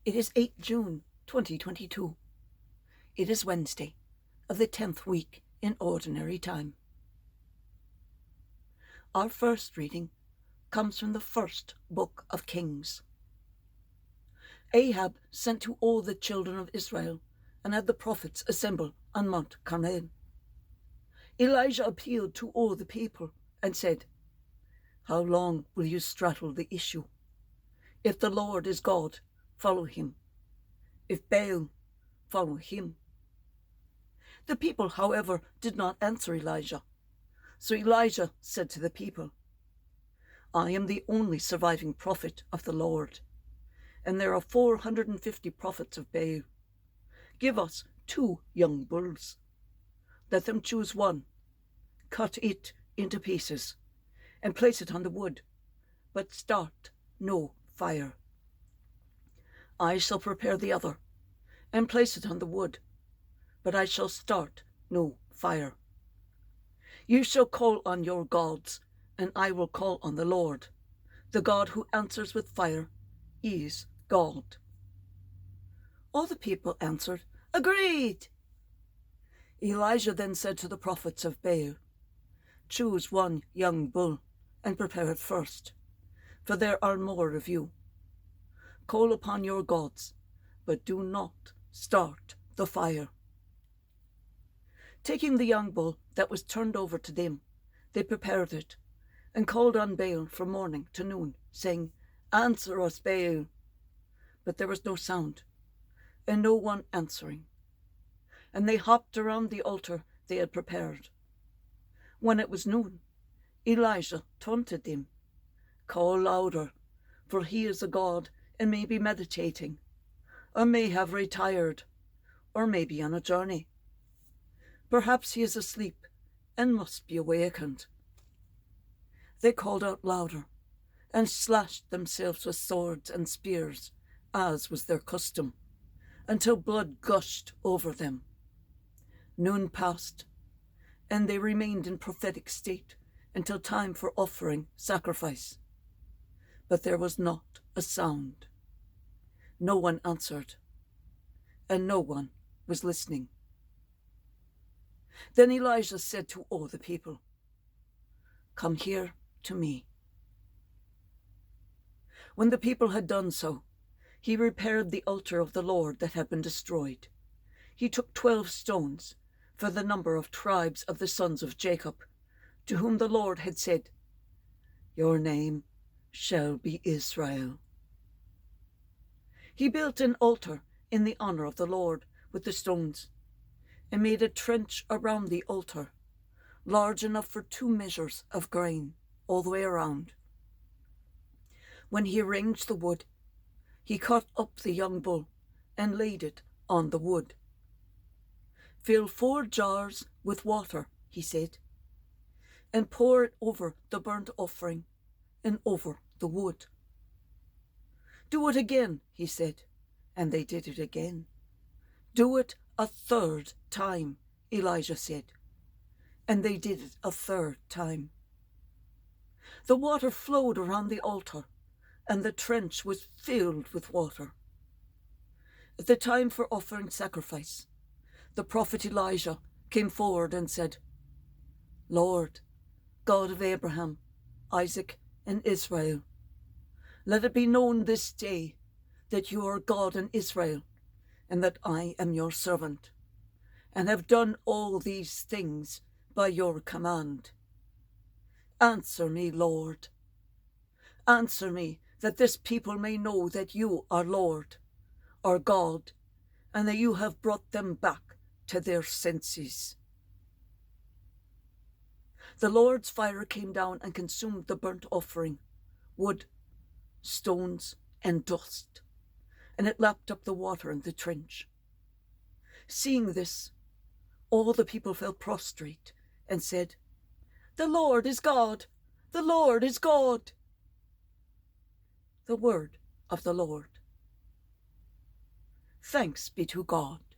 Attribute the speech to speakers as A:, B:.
A: It is 8 June 2022. It is Wednesday of the 10th week in Ordinary Time. Our first reading comes from the first book of Kings. Ahab sent to all the children of Israel and had the prophets assemble on Mount Carmel. Elijah appealed to all the people and said, "How long will you straddle the issue? If the Lord is God, follow him. If Baal, follow him." The people, however, did not answer Elijah. So Elijah said to the people, "I am the only surviving prophet of the Lord, and there are 450 prophets of Baal. Give us 2 young bulls. Let them choose one, cut it into pieces, and place it on the wood, but start no fire. I shall prepare the other, and place it on the wood, but I shall start no fire. You shall call on your gods, and I will call on the Lord. The God who answers with fire is God." All the people answered, "Agreed." Elijah then said to the prophets of Baal, "Choose one young bull and prepare it first, for there are more of you. Call upon your gods, but do not start the fire." Taking the young bull that was turned over to them, they prepared it and called on Baal from morning to noon, saying, "Answer us, Baal." But there was no sound, and no one answering. And they hopped around the altar they had prepared. When it was noon, Elijah taunted them, "Call louder, for he is a god and may be meditating, or may have retired, or may be on a journey. Perhaps he is asleep and must be awakened." They called out louder and slashed themselves with swords and spears, as was their custom, until blood gushed over them. Noon passed, and they remained in prophetic state until time for offering sacrifice. But there was not a sound. No one answered, and no one was listening. Then Elijah said to all the people, "Come here to me." When the people had done so, he repaired the altar of the Lord that had been destroyed. He took 12 stones, for the number of tribes of the sons of Jacob, to whom the Lord had said, "Your name shall be Israel." He built an altar in the honor of the Lord with the stones, and made a trench around the altar, large enough for 2 measures of grain all the way around. When he arranged the wood, he cut up the young bull and laid it on the wood. "Fill 4 jars with water," he said, "and pour it over the burnt offering and over the wood." "Do it again," he said, and they did it again. "Do it a 3rd time," Elijah said, and they did it a 3rd time. The water flowed around the altar, and the trench was filled with water. At the time for offering sacrifice, the prophet Elijah came forward and said, "Lord, God of Abraham, Isaac, and Israel, let it be known this day that you are God in Israel, and that I am your servant, and have done all these things by your command. Answer me, Lord. Answer me, that this people may know that you are Lord, or God, and that you have brought them back to their senses." The Lord's fire came down and consumed the burnt offering, wood, stones, and dust, and it lapped up the water in the trench. Seeing this, all the people fell prostrate and said, "The Lord is God! The Lord is God!" The word of the Lord. Thanks be to God.